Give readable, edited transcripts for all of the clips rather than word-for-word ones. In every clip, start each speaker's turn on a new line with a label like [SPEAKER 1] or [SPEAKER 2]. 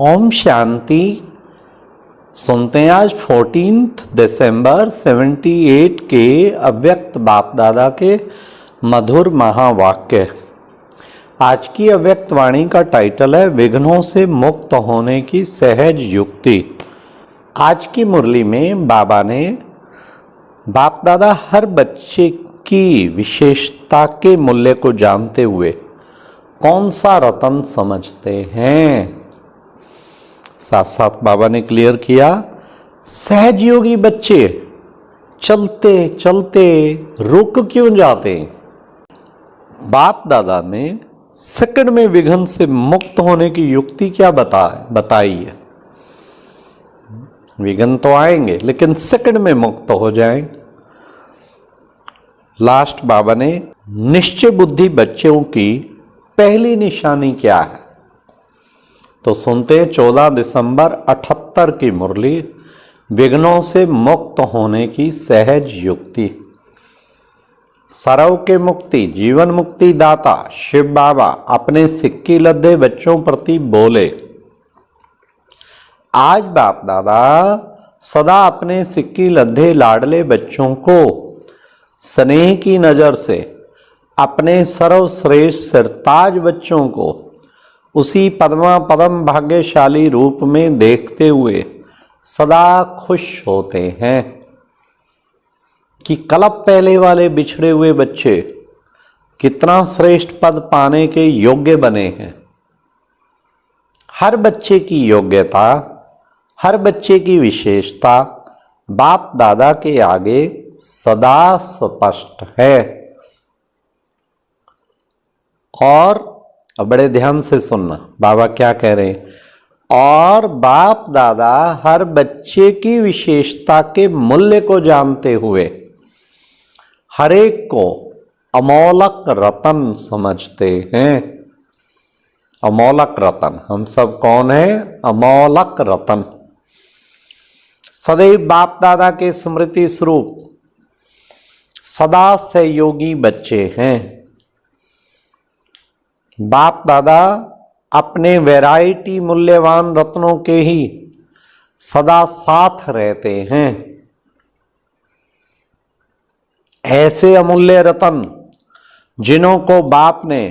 [SPEAKER 1] ओम शांति। सुनते हैं आज 14 दिसंबर 78 के अव्यक्त बाप दादा के मधुर महावाक्य। आज की अव्यक्त वाणी का टाइटल है विघ्नों से मुक्त होने की सहज युक्ति। आज की मुरली में बाबा ने बाप दादा हर बच्चे की विशेषता के मूल्य को जानते हुए कौन सा रतन समझते हैं, साथ साथ बाबा ने क्लियर किया सहज योगी बच्चे चलते चलते रुक क्यों जाते। बाप दादा ने सेकंड में विघ्न से मुक्त होने की युक्ति क्या बताई है। विघ्न तो आएंगे लेकिन सेकंड में मुक्त हो जाएंगे। लास्ट बाबा ने निश्चय बुद्धि बच्चों की पहली निशानी क्या है, तो सुनते 14 दिसंबर 78 की मुरली विघ्नों से मुक्त होने की सहज युक्ति। सरव के मुक्ति जीवन मुक्ति दाता शिव बाबा अपने सिक्की लद्दे बच्चों प्रति बोले। आज बाप दादा सदा अपने सिक्की लद्दे लाडले बच्चों को स्नेह की नजर से अपने सर्वश्रेष्ठ सिरताज बच्चों को उसी पद्म भाग्यशाली रूप में देखते हुए सदा खुश होते हैं कि कल्प पहले वाले बिछड़े हुए बच्चे कितना श्रेष्ठ पद पाने के योग्य बने हैं। हर बच्चे की योग्यता, हर बच्चे की विशेषता बाप दादा के आगे सदा स्पष्ट है। और अब बड़े ध्यान से सुनना बाबा क्या कह रहे हैं। और बाप दादा हर बच्चे की विशेषता के मूल्य को जानते हुए हर एक को अमोलक रतन समझते हैं। अमोलक रतन हम सब कौन है? अमोलक रतन। सदैव बाप दादा के स्मृति स्वरूप सदा सहयोगी बच्चे हैं। बाप दादा अपने वैरायटी मूल्यवान रत्नों के ही सदा साथ रहते हैं। ऐसे अमूल्य रतन जिन्हों को बाप ने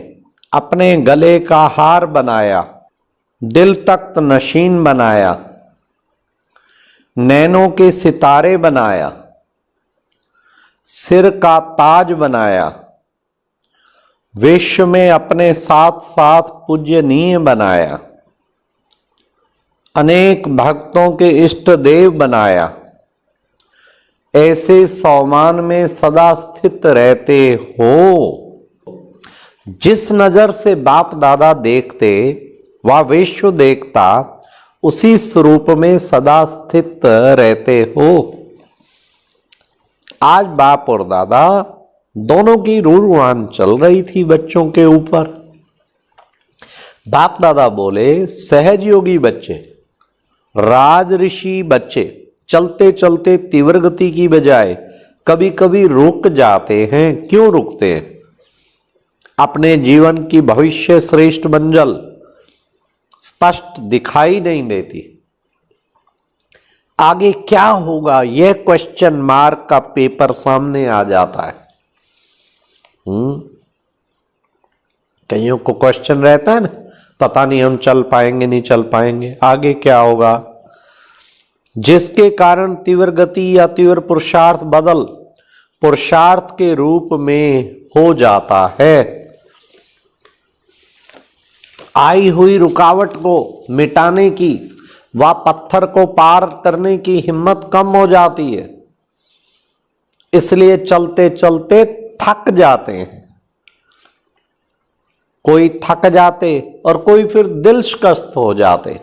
[SPEAKER 1] अपने गले का हार बनाया, दिल तख्त नशीन बनाया, नैनों के सितारे बनाया, सिर का ताज बनाया, विश्व में अपने साथ साथ पूज्यनीय बनाया, अनेक भक्तों के इष्ट देव बनाया, ऐसे सौमान में सदा स्थित रहते हो। जिस नजर से बाप दादा देखते वह विश्व देखता, उसी स्वरूप में सदा स्थित रहते हो। आज बाप और दादा दोनों की रूढ़वान चल रही थी बच्चों के ऊपर। बाप दादा बोले सहज योगी बच्चे, राज ऋषि बच्चे चलते चलते तीव्र गति की बजाय कभी कभी रुक जाते हैं। क्यों रुकते हैं? अपने जीवन की भविष्य श्रेष्ठ मंजिल स्पष्ट दिखाई नहीं देती। आगे क्या होगा यह क्वेश्चन मार्क का पेपर सामने आ जाता है। कईयों को क्वेश्चन रहता है ना, पता नहीं हम चल पाएंगे नहीं चल पाएंगे, आगे क्या होगा, जिसके कारण तीव्र गति या तीव्र पुरुषार्थ बदल पुरुषार्थ के रूप में हो जाता है। आई हुई रुकावट को मिटाने की व पत्थर को पार करने की हिम्मत कम हो जाती है, इसलिए चलते चलते थक जाते हैं। कोई थक जाते और कोई फिर दिल शिकस्त हो जाते,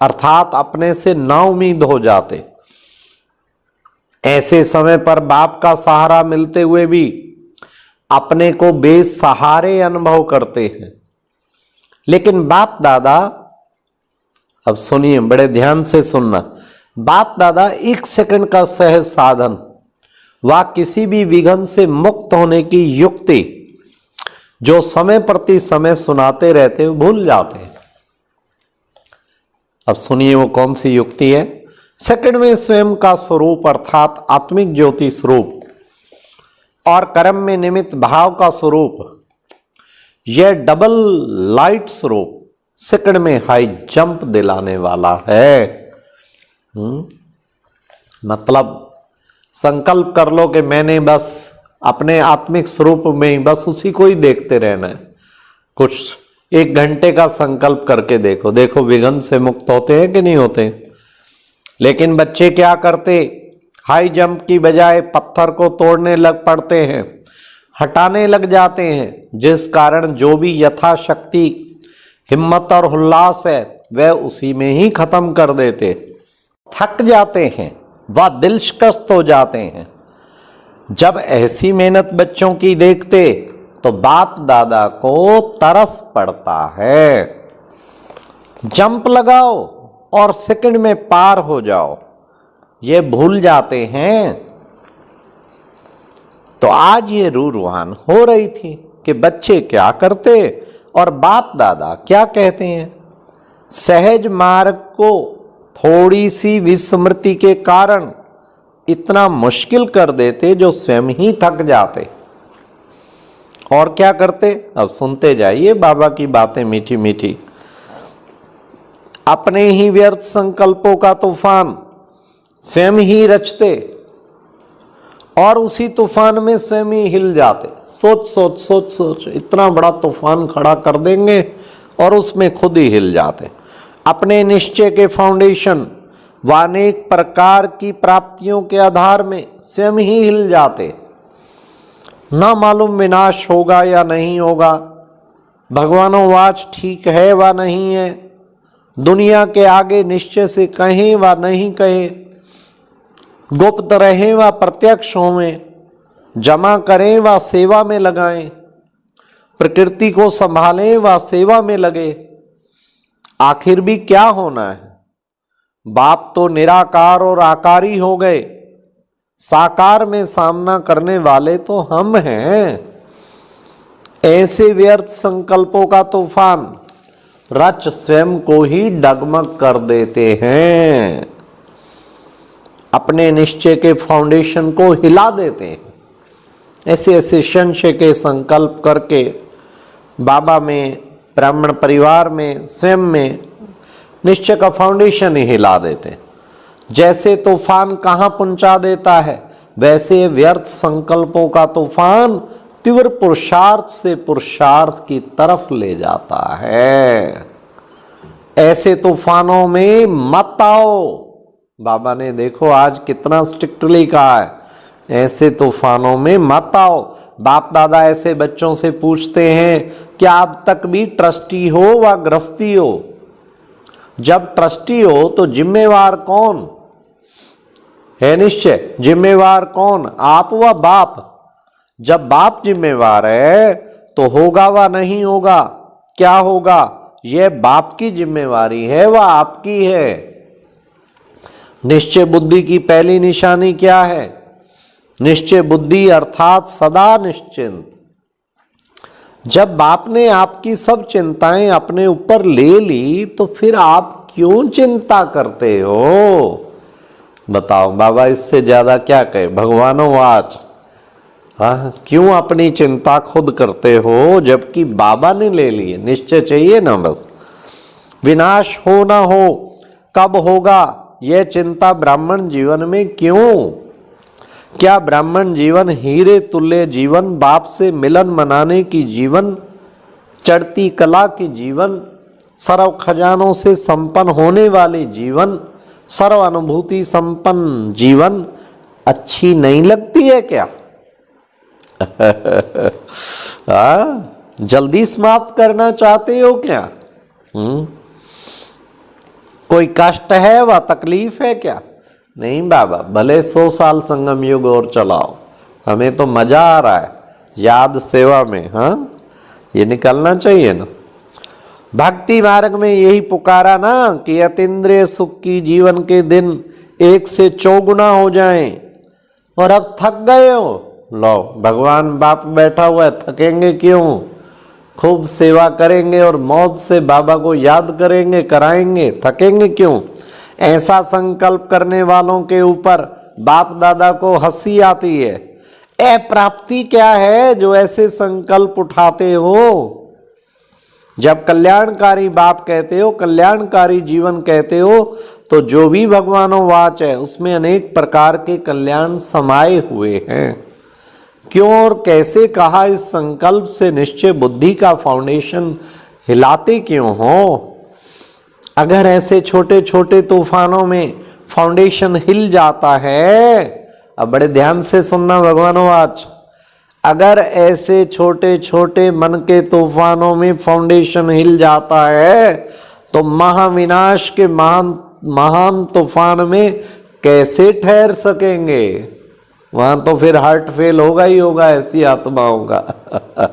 [SPEAKER 1] अर्थात अपने से नाउम्मीद हो जाते। ऐसे समय पर बाप का सहारा मिलते हुए भी अपने को बेसहारे अनुभव करते हैं। लेकिन बाप दादा, अब सुनिए बड़े ध्यान से सुनना, बाप दादा एक सेकंड का सहज साधन व किसी भी विघ्न से मुक्त होने की युक्ति जो समय प्रति समय सुनाते रहते भूल जाते हैं। अब सुनिए वो कौन सी युक्ति है। सेकंड में स्वयं का स्वरूप अर्थात आत्मिक ज्योति स्वरूप और कर्म में निमित्त भाव का स्वरूप, यह डबल लाइट स्वरूप सेकंड में हाई जंप दिलाने वाला है। मतलब संकल्प कर लो कि मैंने बस अपने आत्मिक स्वरूप में ही बस उसी को ही देखते रहना है। कुछ 1 घंटे का संकल्प करके देखो, देखो विघ्न से मुक्त होते हैं कि नहीं होते। लेकिन बच्चे क्या करते, हाई जंप की बजाय पत्थर को तोड़ने लग पड़ते हैं, हटाने लग जाते हैं, जिस कारण जो भी यथाशक्ति हिम्मत और उल्लास है वह उसी में ही खत्म कर देते, थक जाते हैं, वह दिल शिकस्त हो जाते हैं। जब ऐसी मेहनत बच्चों की देखते तो बाप दादा को तरस पड़ता है। जंप लगाओ और सेकंड में पार हो जाओ, ये भूल जाते हैं। तो आज ये रूरवान हो रही थी कि बच्चे क्या करते और बाप दादा क्या कहते हैं। सहज मार्ग को थोड़ी सी विस्मृति के कारण इतना मुश्किल कर देते जो स्वयं ही थक जाते। और क्या करते, अब सुनते जाइए बाबा की बातें मीठी मीठी। अपने ही व्यर्थ संकल्पों का तूफान स्वयं ही रचते और उसी तूफान में स्वयं ही हिल जाते। सोच सोच सोच सोच, इतना बड़ा तूफान खड़ा कर देंगे और उसमें खुद ही हिल जाते। अपने निश्चय के फाउंडेशन व अनेक प्रकार की प्राप्तियों के आधार में स्वयं ही हिल जाते। ना मालूम विनाश होगा या नहीं होगा, भगवानोवाच ठीक है व नहीं है, दुनिया के आगे निश्चय से कहें व नहीं कहें, गुप्त रहें व प्रत्यक्ष होवें, जमा करें व सेवा में लगाएं, प्रकृति को संभालें व सेवा में लगे, आखिर भी क्या होना है। बाप तो निराकार और आकारी हो गए, साकार में सामना करने वाले तो हम हैं। ऐसे व्यर्थ संकल्पों का तूफान रच स्वयं को ही डगमग कर देते हैं, अपने निश्चय के फाउंडेशन को हिला देते हैं। ऐसे ऐसे संशय के संकल्प करके बाबा में, ब्राह्मण परिवार में, स्वयं में निश्चय का फाउंडेशन ही हिला देते हैं। जैसे तूफान कहाँ पहुंचा देता है, वैसे व्यर्थ संकल्पों का तूफान तीव्र पुरुषार्थ से पुरुषार्थ की तरफ ले जाता है। ऐसे तूफानों में मत आओ। बाबा ने देखो आज कितना स्ट्रिक्टली कहा है, ऐसे तूफानों में मत आओ। बाप दादा ऐसे बच्चों से पूछते हैं कि आप तक भी ट्रस्टी हो व गृहस्थी हो। जब ट्रस्टी हो तो जिम्मेवार कौन है? निश्चय जिम्मेवार कौन? आप व बाप। जब बाप जिम्मेवार है तो होगा व नहीं होगा, क्या होगा, यह बाप की जिम्मेवारी है व आपकी है। निश्चय बुद्धि की पहली निशानी क्या है? निश्चय बुद्धि अर्थात सदा निश्चिंत। जब बाप ने आपकी सब चिंताएं अपने ऊपर ले ली तो फिर आप क्यों चिंता करते हो? बताओ बाबा, इससे ज्यादा क्या कहे। भगवानोवाच, हाँ, क्यों अपनी चिंता खुद करते हो जबकि बाबा ने ले ली है। निश्चय चाहिए ना बस। विनाश हो ना हो, कब होगा, यह चिंता ब्राह्मण जीवन में क्यों? क्या ब्राह्मण जीवन हीरे तुल्य जीवन, बाप से मिलन मनाने की जीवन, चढ़ती कला की जीवन, सर्व खजानों से संपन्न होने वाले जीवन, सर्व अनुभूति संपन्न जीवन अच्छी नहीं लगती है क्या? जल्दी समाप्त करना चाहते हो क्या? कोई कष्ट है व तकलीफ है क्या? नहीं बाबा, भले 100 साल संगम युग और चलाओ, हमें तो मजा आ रहा है याद सेवा में। हाँ, ये निकलना चाहिए ना। भक्ति मार्ग में यही पुकारा ना कि अतीन्द्रिय सुख की जीवन के दिन 1 से 4 गुना हो जाएं। और अब थक गए हो, लो भगवान बाप बैठा हुआ है, थकेंगे क्यों? खूब सेवा करेंगे और मौज से बाबा को याद करेंगे, कराएंगे, थकेंगे क्यों? ऐसा संकल्प करने वालों के ऊपर बाप दादा को हंसी आती है। अप्राप्ति क्या है जो ऐसे संकल्प उठाते हो? जब कल्याणकारी बाप कहते हो, कल्याणकारी जीवन कहते हो, तो जो भी भगवानों वाच है उसमें अनेक प्रकार के कल्याण समाये हुए हैं। क्यों और कैसे कहा? इस संकल्प से निश्चय बुद्धि का फाउंडेशन हिलाते क्यों हो? अगर ऐसे छोटे छोटे तूफानों में फाउंडेशन हिल जाता है, अब बड़े ध्यान से सुनना भगवानों आज, अगर ऐसे छोटे छोटे मन के तूफानों में फाउंडेशन हिल जाता है तो महाविनाश के महान तूफान में कैसे ठहर सकेंगे? वहां तो फिर हार्ट फेल होगा ही होगा ऐसी आत्माओं का।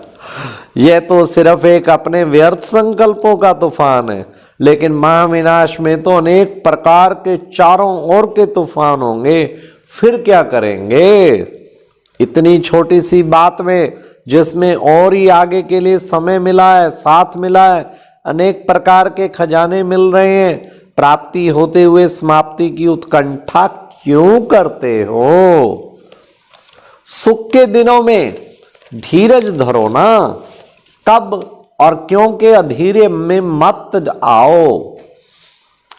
[SPEAKER 1] यह तो सिर्फ एक अपने व्यर्थ संकल्पों का तूफान है, लेकिन महाविनाश में तो अनेक प्रकार के चारों ओर के तूफान होंगे। फिर क्या करेंगे? इतनी छोटी सी बात में जिसमें और ही आगे के लिए समय मिला है, साथ मिला है, अनेक प्रकार के खजाने मिल रहे हैं, प्राप्ति होते हुए समाप्ति की उत्कंठा क्यों करते हो? सुख के दिनों में धीरज धरो ना। कब और क्यों के अधीरे में मत आओ।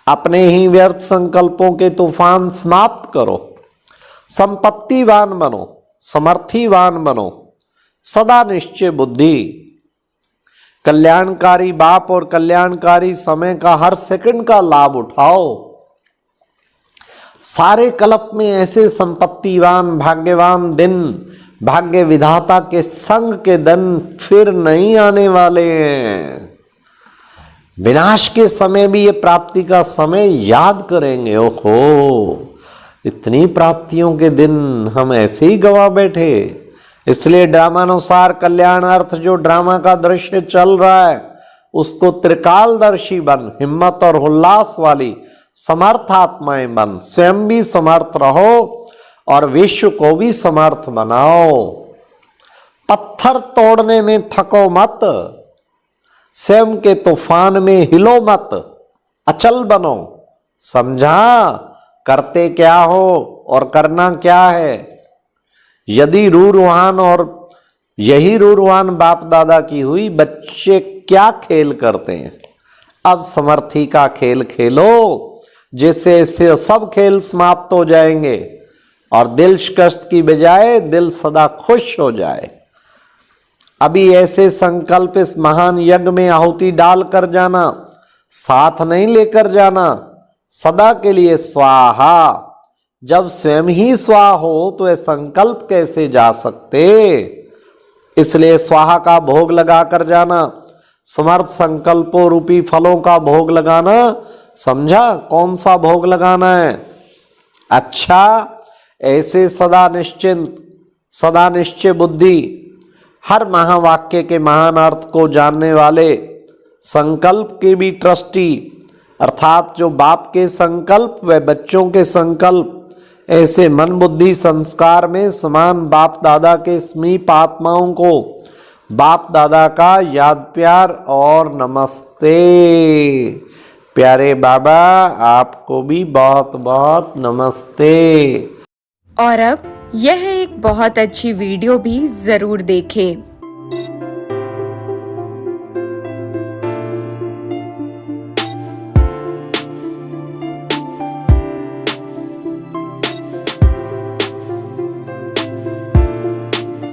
[SPEAKER 1] अपने ही व्यर्थ संकल्पों के तूफान समाप्त करो। संपत्तिवान बनो, समर्थिवान बनो, सदा निश्चय बुद्धि। कल्याणकारी बाप और कल्याणकारी समय का हर सेकंड का लाभ उठाओ। सारे कल्प में ऐसे संपत्तिवान भाग्यवान दिन भाग्य विधाता के संग के दिन फिर नहीं आने वाले हैं। विनाश के समय भी ये प्राप्ति का समय याद करेंगे। ओहो, इतनी प्राप्तियों के दिन हम ऐसे ही गवा बैठे। इसलिए ड्रामानुसार कल्याण अर्थ जो ड्रामा का दृश्य चल रहा है उसको त्रिकालदर्शी बन, हिम्मत और उल्लास वाली समर्थ आत्माएं बन। स्वयं भी समर्थ रहो और विश्व को भी समर्थ बनाओ। पत्थर तोड़ने में थको मत, स्वयं के तूफान में हिलो मत, अचल बनो। समझा करते क्या हो और करना क्या है? यदि रूरवान और यही रूरवान बाप दादा की हुई, बच्चे क्या खेल करते हैं? अब समर्थी का खेल खेलो, जिससे इससे सब खेल समाप्त हो जाएंगे और दिल शिकस्त की बजाय दिल सदा खुश हो जाए। अभी ऐसे संकल्प इस महान यज्ञ में आहुति डाल कर जाना, साथ नहीं लेकर जाना। सदा के लिए स्वाहा। जब स्वयं ही स्वाहा हो तो ये संकल्प कैसे जा सकते? इसलिए स्वाहा का भोग लगा कर जाना, समर्थ संकल्पों रूपी फलों का भोग लगाना। समझा कौन सा भोग लगाना है? अच्छा, ऐसे सदा निश्चिंत, सदा निश्चय बुद्धि, हर महावाक्य के महान अर्थ को जानने वाले, संकल्प के भी ट्रस्टी, अर्थात जो बाप के संकल्प व बच्चों के संकल्प, ऐसे मन बुद्धि संस्कार में समान बाप दादा के समीप आत्माओं को बाप दादा का याद प्यार और नमस्ते। प्यारे बाबा आपको भी बहुत बहुत नमस्ते।
[SPEAKER 2] और अब यह एक बहुत अच्छी वीडियो भी जरूर देखें।